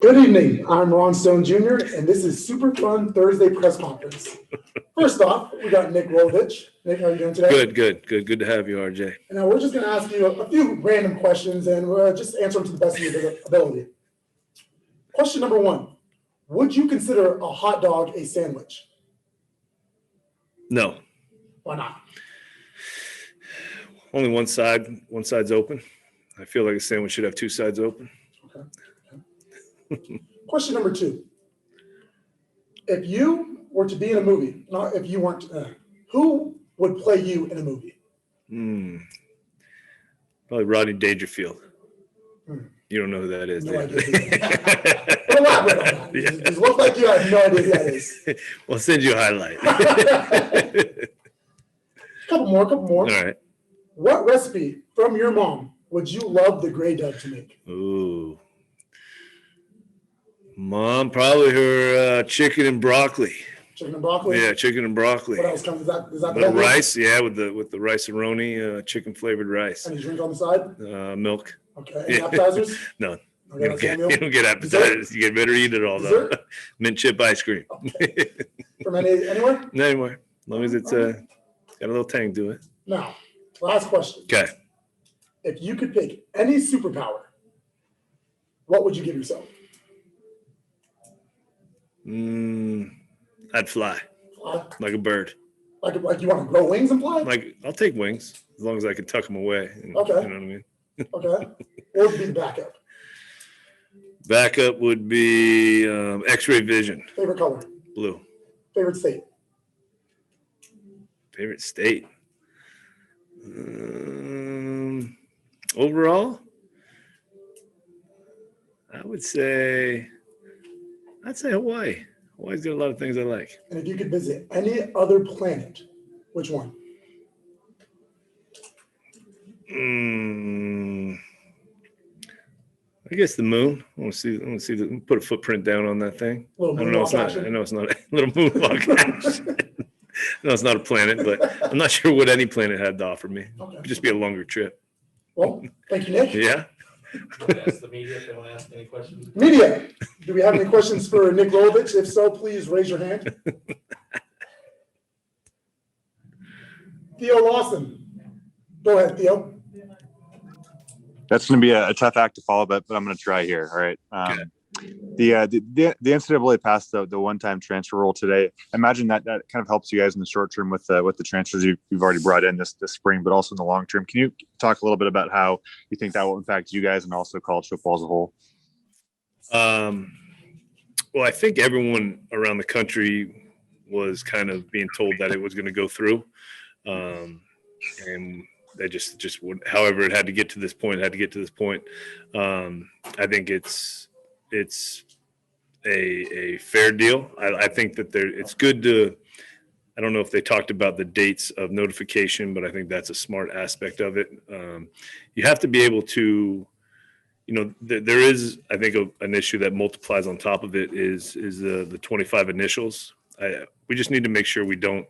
Good evening. I'm Ron Stone Jr., and this is Super Fun Thursday Press Conference. First off, we got Nick Rolovich. Nick, how are you doing today? Good to have you, RJ. And now we're just going to ask you a few random questions, and we'll just answer them to the best of your ability. Question number one: would you consider a hot dog a sandwich? No. Why not? Only one side's open. I feel like a sandwich should have two sides open. Okay. Question number two: if you were to be in a movie, not if you weren't, who would play you in a movie? Probably Rodney Dangerfield. You don't know who that is, No do idea. But elaborate on that. Yeah. It looks like you have no idea who that is. Well, I'll send you a highlight. Couple more. All right. What recipe from your mom would you love the Grey Dove to make? Ooh. Mom, probably her chicken and broccoli. Chicken and broccoli? Yeah, chicken and broccoli. What else comes? Is that But rice, yeah, with the rice-a-roni, chicken flavored rice. Any drink on the side? Milk. Okay. Any appetizers? None. Okay, You don't get appetizers. You get better eat it all though. Mint chip ice cream. Okay. From anywhere? Anywhere. As long as it's got a little tang to it. Now, last question. Okay. If you could pick any superpower, what would you give yourself? I'd fly. Fly? Like a bird. Like you want to grow wings and fly? Like I'll take wings as long as I can tuck them away. Okay. You know what I mean? Okay. What would be the backup? Backup would be X-ray vision. Favorite color? Blue. Favorite state? Favorite state. Overall, I'd say Hawaii. Hawaii's got a lot of things I like. And if you could visit any other planet, which one? I guess the moon. I want to see put a footprint down on that thing. I know it's not a little moonwalk action. No, it's not a planet, but I'm not sure what any planet had to offer me. Okay. It'd just be a longer trip. Well, thank you, Nick. Yeah. Ask the media if they want to ask any questions. Media, do we have any questions for Nick Rolovich? If so, please raise your hand. Theo Lawson. Go ahead, Theo. That's going to be a tough act to follow, but I'm going to try here. All right. Okay. The NCAA passed the one-time transfer rule today. I imagine that kind of helps you guys in the short term with the transfers you've already brought in this spring, but also in the long term. Can you talk a little bit about how you think that will impact you guys and also college football as a whole? Well, I think everyone around the country was kind of being told that it was going to go through, and they just would. However, it had to get to this point. I think it's a fair deal. I think that it's good to. I don't know if they talked about the dates of notification, but I think that's a smart aspect of it. You have to be able to, there is, I think, an issue that multiplies on top of it is the 25 initials. We just need to make sure we don't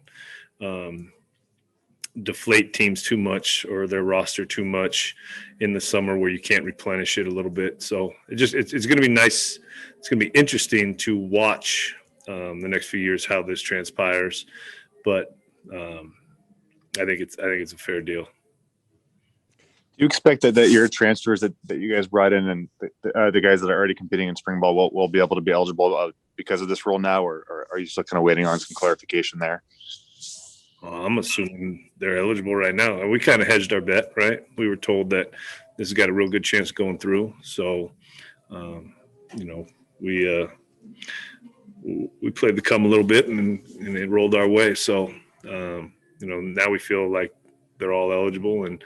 deflate teams too much or their roster too much in the summer where you can't replenish it a little bit. So it's going to be nice. It's going to be interesting to watch the next few years how this transpires. But I think it's a fair deal. Do you expect that your transfers that you guys brought in and the guys that are already competing in spring ball will be able to be eligible because of this rule now, or are you still kind of waiting on some clarification there? I'm assuming they're eligible right now. We kind of hedged our bet, right? We were told that this has got a real good chance of going through. So, we played the come a little bit and it rolled our way. So, now we feel like they're all eligible, and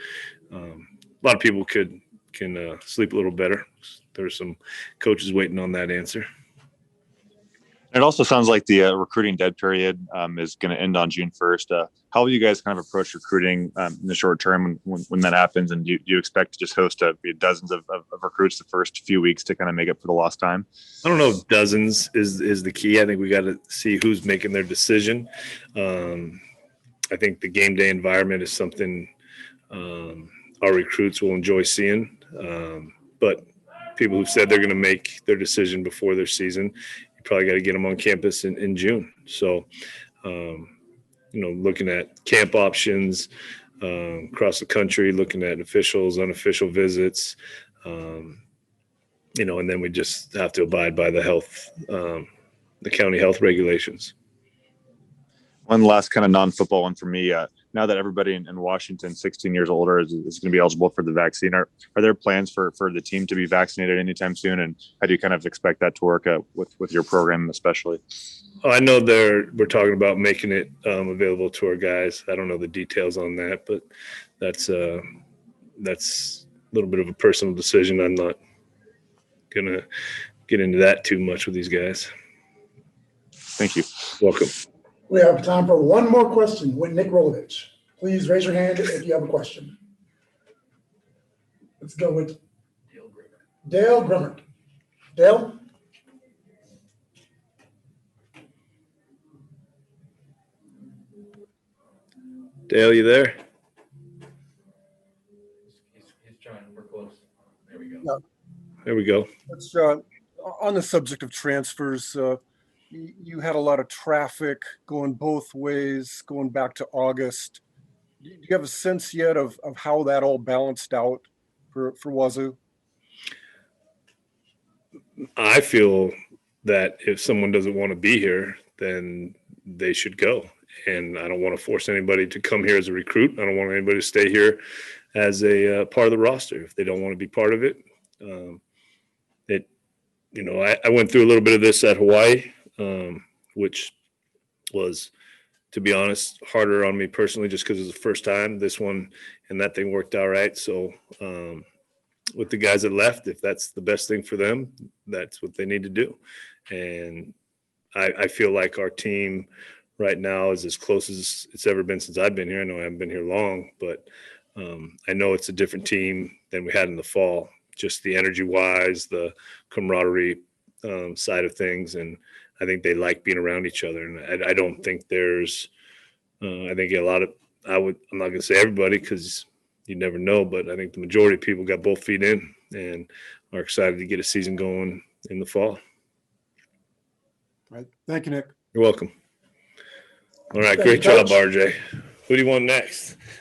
a lot of people can sleep a little better. There's some coaches waiting on that answer. It also sounds like the recruiting dead period is going to end on June 1st. How will you guys kind of approach recruiting in the short term when that happens? And do you expect to just host dozens of recruits the first few weeks to kind of make up for the lost time? I don't know if dozens is the key. I think we got to see who's making their decision. I think the game day environment is something our recruits will enjoy seeing. But people who've said they're going to make their decision before their season. You probably got to get them on campus in June. So, looking at camp options across the country, looking at officials, unofficial visits, and then we just have to abide by the the county health regulations. One last kind of non-football one for me. Now that everybody in Washington 16 years older is going to be eligible for the vaccine, are there plans for the team to be vaccinated anytime soon? And how do you kind of expect that to work out with your program especially? I know we're talking about making it available to our guys. I don't know the details on that, but that's a little bit of a personal decision. I'm not going to get into that too much with these guys. Thank you. Welcome. We have time for one more question with Nick Rolovich. Please raise your hand if you have a question. Let's go with Dale Grimmert. Dale? Dale, you there? He's trying. We're close. There we go. Yeah. There we go. Let's, on the subject of transfers, you had a lot of traffic going both ways, going back to August. Do you have a sense yet of how that all balanced out for Wazoo? I feel that if someone doesn't want to be here, then they should go. And I don't want to force anybody to come here as a recruit. I don't want anybody to stay here as a part of the roster. If they don't want to be part of it, I went through a little bit of this at Hawaii, which was, to be honest, harder on me personally just because it was the first time. This one and that thing worked out right. So with the guys that left, if that's the best thing for them, that's what they need to do. And I feel like our team right now is as close as it's ever been since I've been here. I know I haven't been here long, but I know it's a different team than we had in the fall, just the energy-wise, the camaraderie side of things. And I think they like being around each other. And I don't think there's I think a lot of – I'm not going to say everybody because you never know, but I think the majority of people got both feet in and are excited to get a season going in the fall. All right. Thank you, Nick. You're welcome. All right, Thank great you, job, Coach. RJ. Who do you want next?